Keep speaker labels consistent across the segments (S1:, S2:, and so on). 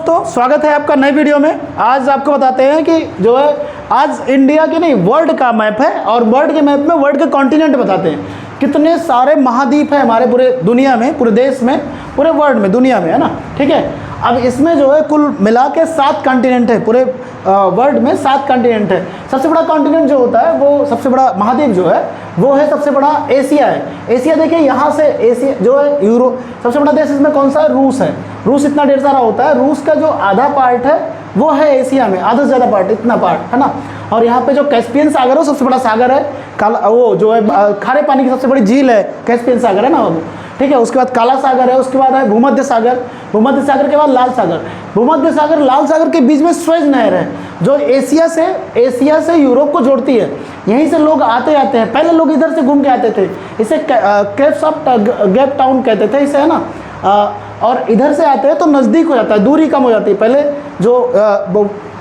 S1: दोस्तों, स्वागत है आपका नए वीडियो में। आज आपको बताते हैं कि जो है आज इंडिया के नहीं वर्ल्ड का मैप है और वर्ल्ड के मैप में वर्ल्ड के कॉन्टिनेंट बताते हैं। कितने सारे महाद्वीप है हमारे पूरे दुनिया में, पूरे देश में, पूरे वर्ल्ड में, दुनिया में, है ना। ठीक है, अब इसमें जो है कुल मिला के 7 कॉन्टिनेंट है। पूरे वर्ल्ड में 7 कॉन्टिनेंट है। सबसे बड़ा कॉन्टिनेंट जो होता है वो सबसे बड़ा महाद्वीप जो है वो है सबसे बड़ा एशिया है। एशिया देखिए यहाँ से एशिया जो है यूरोप, सबसे बड़ा देश इसमें कौन सा है? रूस है। रूस इतना ढेर सारा होता है। रूस का जो आधा पार्ट है वो है एशिया में, आधा से ज़्यादा पार्ट, इतना पार्ट है ना। और यहाँ पे जो कैस्पियन सागर है सबसे बड़ा सागर है, काला वो जो है खारे पानी की सबसे बड़ी झील है कैस्पियन सागर, है ना वो। ठीक है, उसके बाद काला सागर है, उसके बाद है भूमध्य सागर, भूमध्य सागर के बाद लाल सागर। भूमध्य सागर लाल सागर के बीच में सुएज नहर है जो एशिया से यूरोप को जोड़ती है। यहीं से लोग आते जाते हैं। पहले लोग इधर से घूम के आते थे, इसे केप्स ऑफ गेप टाउन कहते थे इसे, है ना। और इधर से आते हैं तो नज़दीक हो जाता है, दूरी कम हो जाती है। पहले जो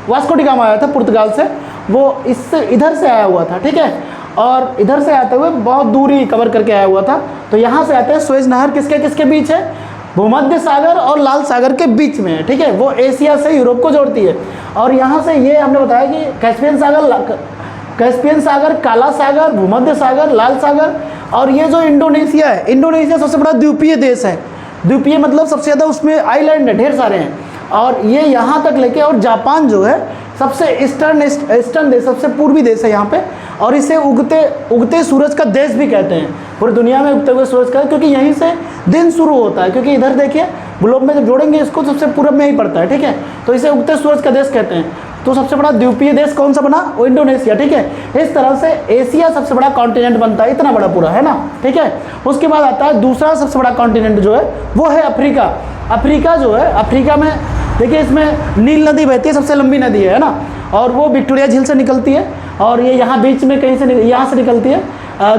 S1: वास्को डी गामा आया था पुर्तगाल से, वो इससे इधर से आया हुआ था। ठीक है, और इधर से आते हुए बहुत दूरी कवर करके आया हुआ था। तो यहाँ से आते हैं सुएज नहर किसके किसके बीच है? भूमध्य सागर और लाल सागर के बीच में है। ठीक है, वो एशिया से यूरोप को जोड़ती है। और यहाँ से ये हमने बताया कि कैस्पियन सागर, काला सागर, भूमध्य सागर, लाल सागर। और ये जो इंडोनेशिया है, इंडोनेशिया सबसे बड़ा द्वीपीय देश है। द्वीपीय मतलब सबसे ज़्यादा उसमें आइलैंड है, ढेर सारे हैं। और ये यहाँ तक लेके, और जापान जो है सबसे ईस्टर्न देश, सबसे पूर्वी देश है यहाँ पे। और इसे उगते सूरज का देश भी कहते हैं। पूरी दुनिया में उगते हुए सूरज का, क्योंकि यहीं से दिन शुरू होता है। क्योंकि इधर देखिए ग्लोब में जब जोड़ेंगे इसको सबसे पूरब में ही पड़ता है। ठीक है, तो इसे उगते सूरज का देश कहते हैं। तो सबसे बड़ा द्वीपीय देश कौन सा बना? वो इंडोनेशिया। ठीक है, इस तरह से एशिया सबसे बड़ा कॉन्टिनेंट बनता है, इतना बड़ा पूरा, है ना। ठीक है, उसके बाद आता है दूसरा सबसे बड़ा कॉन्टिनेंट जो है वो है अफ्रीका। अफ्रीका जो है, अफ्रीका में देखिए इसमें नील नदी बहती है, सबसे लंबी नदी है ना। और वो विक्टोरिया झील से निकलती है। और ये यहाँ बीच में कहीं से यहाँ से निकलती है,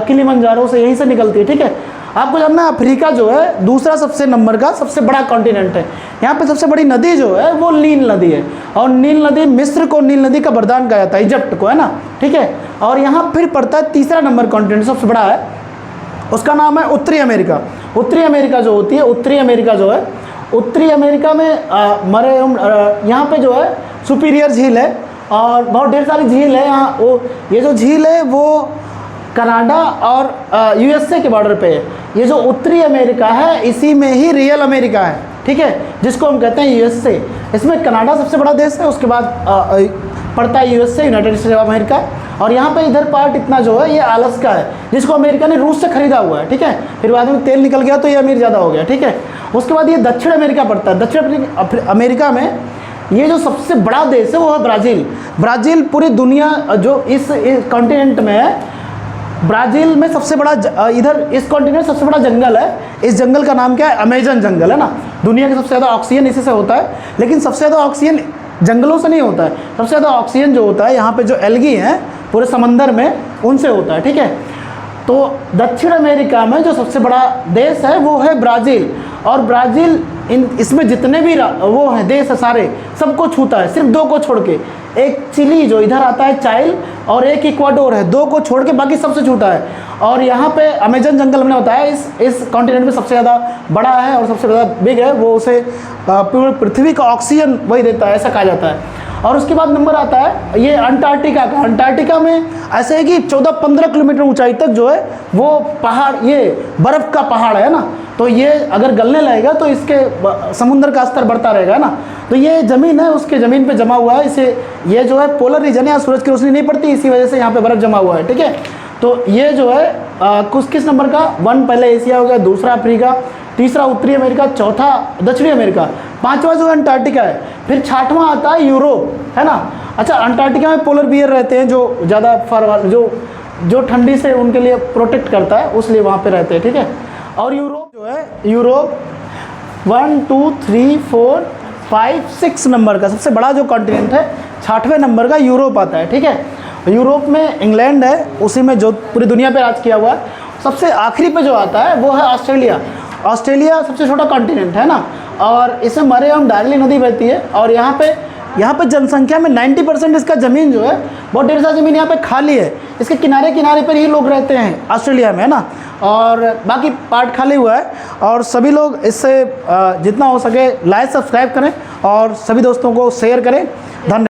S1: किलिमंजारो से यहीं से निकलती है। ठीक है, आपको जानना है अफ्रीका जो है दूसरा सबसे नंबर का सबसे बड़ा कॉन्टिनेंट है। यहाँ पे सबसे बड़ी नदी जो है वो नील नदी है। और नील नदी, मिस्र को नील नदी का वरदान कहा जाता है, इजिप्ट को, है ना। ठीक है, और यहाँ फिर पड़ता है तीसरा नंबर कॉन्टिनेंट सबसे बड़ा है, उसका नाम है उत्तरी अमेरिका। उत्तरी अमेरिका जो होती है, उत्तरी अमेरिका जो है, उत्तरी अमेरिका में यहाँ पे जो है सुपीरियर झील है और बहुत ढेर सारी झील है यहाँ। वो ये जो झील है वो कनाडा और यूएसए के बॉर्डर पे है। ये जो उत्तरी अमेरिका है इसी में ही रियल अमेरिका है। ठीक है, जिसको हम कहते हैं यूएसए। इसमें कनाडा सबसे बड़ा देश है, उसके बाद पड़ता है USA, United states of America. और यहाँ पे इधर पार्ट इतना जो है ये अलास्का है, जिसको अमेरिका ने रूस से खरीदा हुआ है। ठीक है, फिर बाद में तेल निकल गया तो ये अमीर ज़्यादा हो गया। ठीक है, उसके बाद ये दक्षिण अमेरिका पड़ता है। दक्षिण अमेरिका में ये जो सबसे बड़ा देश है वो है ब्राज़ील। ब्राज़ील पूरी दुनिया जो इस कॉन्टिनेंट में है, ब्राज़ील में सबसे बड़ा इधर इस कॉन्टिनेंट सबसे बड़ा जंगल है। इस जंगल का नाम क्या है? अमेजन जंगल, है ना। दुनिया के सबसे ज़्यादा ऑक्सीजन इसी से होता है। लेकिन सबसे ज़्यादा ऑक्सीजन जंगलों से नहीं होता है, सबसे ज़्यादा ऑक्सीजन जो होता है यहाँ पे जो एल्गी हैं पूरे समंदर में, उनसे होता है। ठीक है, तो दक्षिण अमेरिका में जो सबसे बड़ा देश है वो है ब्राज़ील। और ब्राज़ील इसमें जितने भी वो हैं देश है सारे, सबको छूता है, सिर्फ 2 को छोड़ के। एक चिली जो इधर आता है चाइल, और एक इक्वाडोर है, 2 को छोड़ के बाकी सबसे छूटा है। और यहाँ पे अमेजन जंगल हमने बताया इस कॉन्टिनेंट में सबसे ज़्यादा बड़ा है और सबसे ज़्यादा बिग है। वो उसे पूरी पृथ्वी का ऑक्सीजन वही देता है, ऐसा कहा जाता है। और उसके बाद नंबर आता है ये अंटार्कटिका का। अंटार्कटिका में ऐसे है कि 14-15 किलोमीटर ऊंचाई तक जो है वो पहाड़, ये बर्फ़ का पहाड़ है ना। तो ये अगर गलने लगेगा तो इसके समुद्र का स्तर बढ़ता रहेगा ना। तो ये ज़मीन है, उसके ज़मीन पे जमा हुआ है। इसे ये जो है पोलर रीजन है, यहाँ सूरज की रोशनी नहीं पड़ती, इसी वजह से यहाँ पे बर्फ़ जमा हुआ है। ठीक है, तो ये जो है किस नंबर का? 1 पहले एशिया हो गया, दूसरा अफ्रीका, तीसरा उत्तरी अमेरिका, चौथा दक्षिणी अमेरिका, 5वां जो है अंटार्कटिका है, फिर 6वां आता है यूरोप, है ना। अच्छा, अंटार्कटिका में पोलर बियर रहते हैं जो ज़्यादा फर जो ठंडी से उनके लिए प्रोटेक्ट करता है, उसलिए वहाँ पे रहते हैं। ठीक है, और यूरोप जो है, यूरोप 1 2 3 4 5 6 नंबर का सबसे बड़ा जो कॉन्टिनेंट है, 6वें नंबर का यूरोप आता है। ठीक है, यूरोप में इंग्लैंड है, उसी में जो पूरी दुनिया पे राज किया हुआ है। सबसे आखिरी पे जो आता है वो है ऑस्ट्रेलिया। ऑस्ट्रेलिया सबसे छोटा कॉन्टिनेंट है ना, और इसमें मरे एवं डार्ली नदी बहती है। और यहाँ पे जनसंख्या में 90% इसका ज़मीन जो है बहुत ढेर सारी ज़मीन यहाँ पे खाली है। इसके किनारे किनारे पर ही लोग रहते हैं ऑस्ट्रेलिया में, है ना। और बाकी पार्ट खाली हुआ है। और सभी लोग इससे जितना हो सके लाइक सब्सक्राइब करें और सभी दोस्तों को शेयर करें। धन्यवाद।